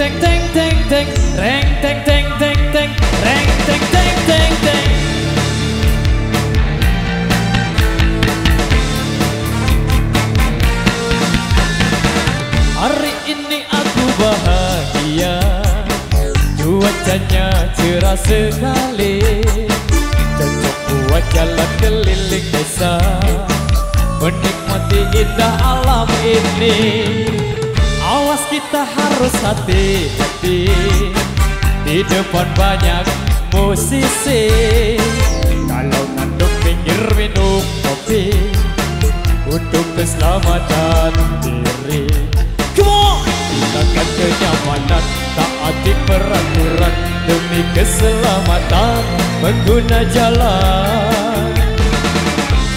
teng teng teng teng, reng teng teng teng teng, reng teng teng teng teng. Hari ini aku bahagia, cuacanya cerah sekali, cocok buat jalan keliling desa, menikmati indah alam ini. Awas kita harus hati-hati, di depan banyak musisi. Kalau ngantuk pinggir minum kopi, untuk keselamatan diri. Gunakan kenyamanan, taati peraturan, demi keselamatan pengguna jalan.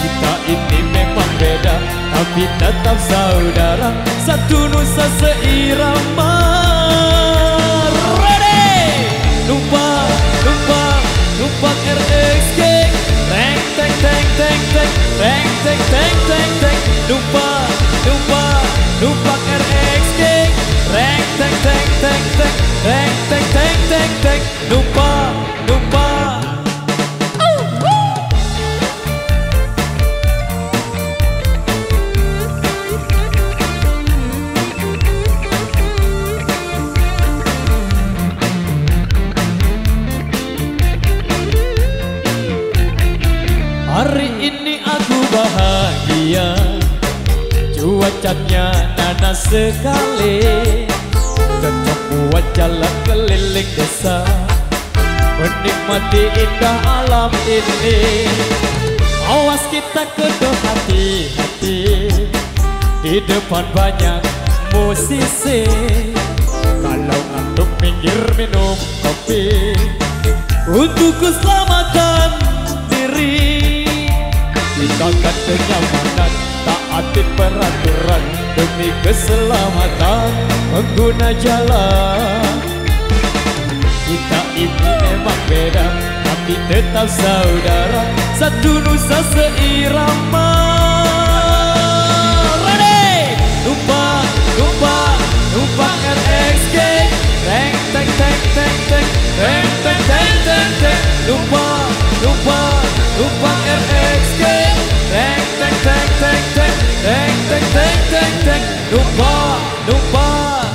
Kita ini memang beda, tapi tetap saudara, satu nusa seirama. Ready? Numpang, numpang, numpang RX Gang. Reng teng teng teng teng, reng teng teng teng teng. Numpang, numpang, numpang RX Gang. Reng teng teng teng teng, reng teng teng teng teng. Numpang, numpang. Hari ini aku bahagia, cuacanya nanas sekali, cocok buat jalan keliling desa, menikmati indah alam ini. Awas kita kudu hati-hati, di depan banyak musisi. Kalau ngantuk minggir minum kopi, untuk keselamatan diri. Gunakan kenyamanan, taati peraturan, demi keselamatan pengguna jalan. Kita ini memang beda, tapi tetap saudara, satu nusa seirama. Ready? Numpang, numpang, numpang RX Gang. Reng teng teng teng teng, reng teng teng teng teng. Numpang, numpang, numpang RX Gang. Reng teng teng teng teng, reng teng teng teng teng. Numpang, numpang.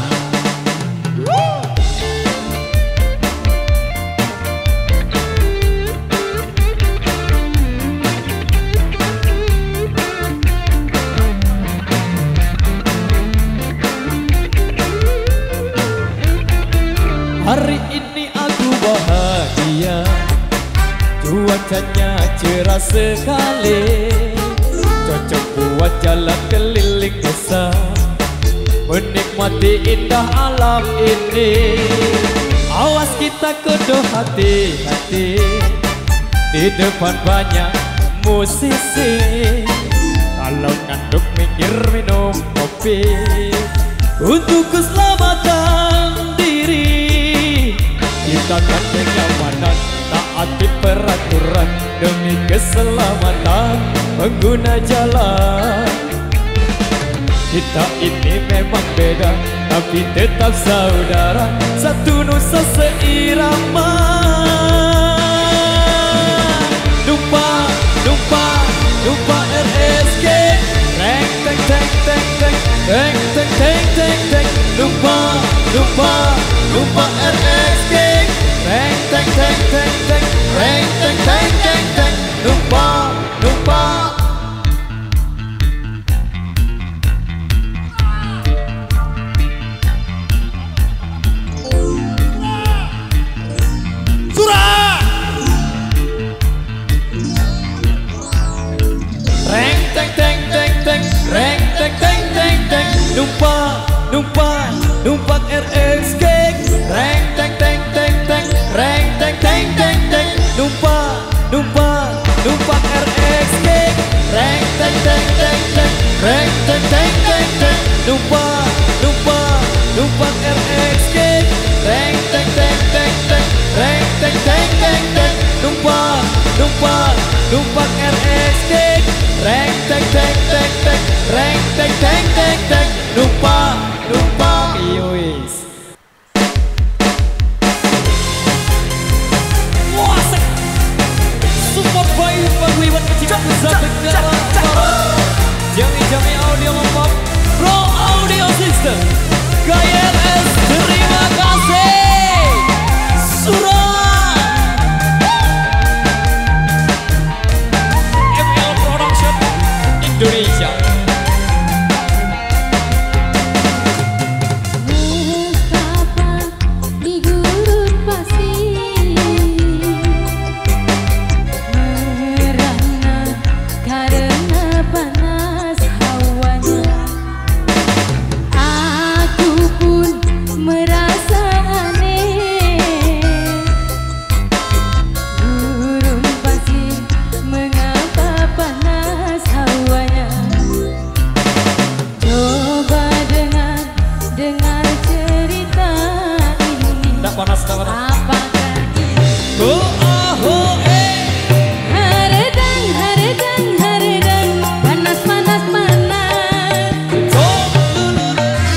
Hari ini aku bahagia, cuacanya cerah sekali, cocok buat jalan keliling desa, menikmati indah alam ini. Awas kita kudu hati-hati, di depan banyak musisi. Kalau ngantuk minggir minum kopi, untuk keselamatan diri. Gunakan kenyamanan, taati peraturan, demi keselamatan pengguna jalan. Kita ini memang beda, tapi tetap saudara, satu nusa seirama. Numpang, numpang, numpang RX Gang. Reng teng teng teng teng, reng teng teng teng teng. Numpang, numpang, numpang RX Gang. Reng teng teng teng teng, reng teng teng teng teng. Numpang, numpang. Surah. Reng teng teng teng teng, reng teng teng teng teng. Numpang, numpang, numpang RX Gang. Reng teng teng teng teng, reng teng teng teng teng. Numpang, numpang, numpang RX Gang. Reng teng teng teng teng, reng teng teng teng teng. Numpang, numpang, numpang RX Gang. Reng teng teng teng teng, reng teng teng teng teng. Numpang, numpang, numpang RX Gang. Reng teng teng teng teng, reng teng teng teng teng. Numpang, numpang. Yois. panas, sudah panas. Apakah ini? Oh, oh, oh, Haredang, haredang, haredang, panas, panas, panas.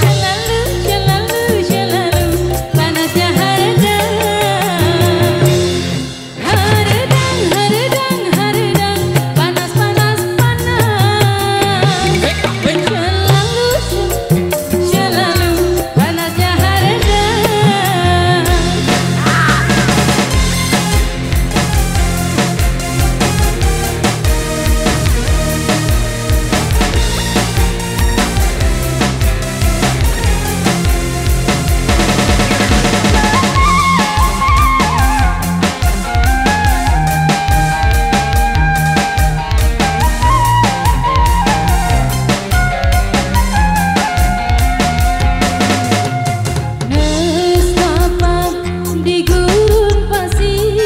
Selalu, selalu, selalu, panasnya haredang. Haredang, haredang, haredang, panas, panas, panas. Selalu, selalu, panasnya haredang. Nestapa di gurun pasir,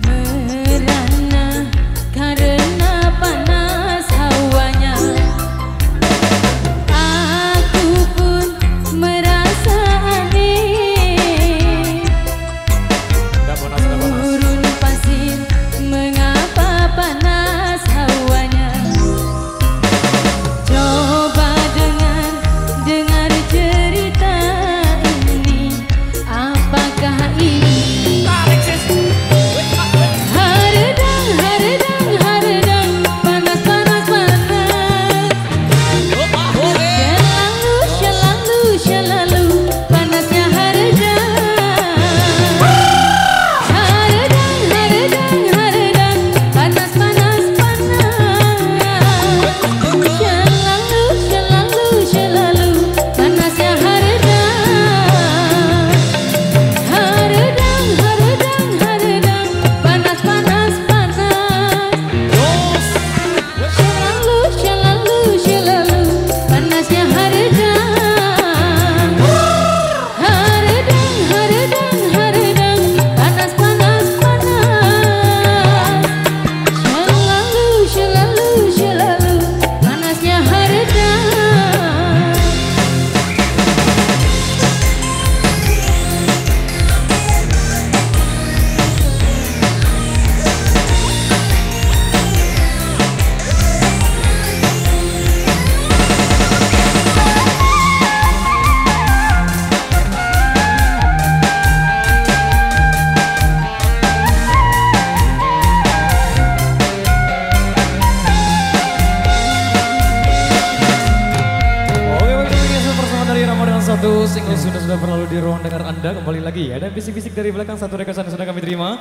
merana karena panas hawanya. Aku pun merasa aneh. Sudah panas, sudah panas. Gurun pasir, mengapa panas hawanya? Coba dengar cerita ini, apakah ini? Haredang, haredang, haredang, panas, panas, panas. Selalu, selalu, selalu, panasnya haredang. Haredang, haredang, haredang, panas, panas, panas. Selalu, selalu, selalu, panasnya haredang. Haredang, haredang, haredang, panas, panas, panas. Selalu, selalu, selalu, panasnya haredang. Haredang, haredang, haredang, panas, panas, panas. Selalu, selalu, selalu, panasnya haredang. Oke, baik teman-teman, bersama dari Rama dengan satu single sudah berlalu di ruang dengar Anda. Kembali lagi ada bisik-bisik dari belakang, satu request yang sudah kami terima.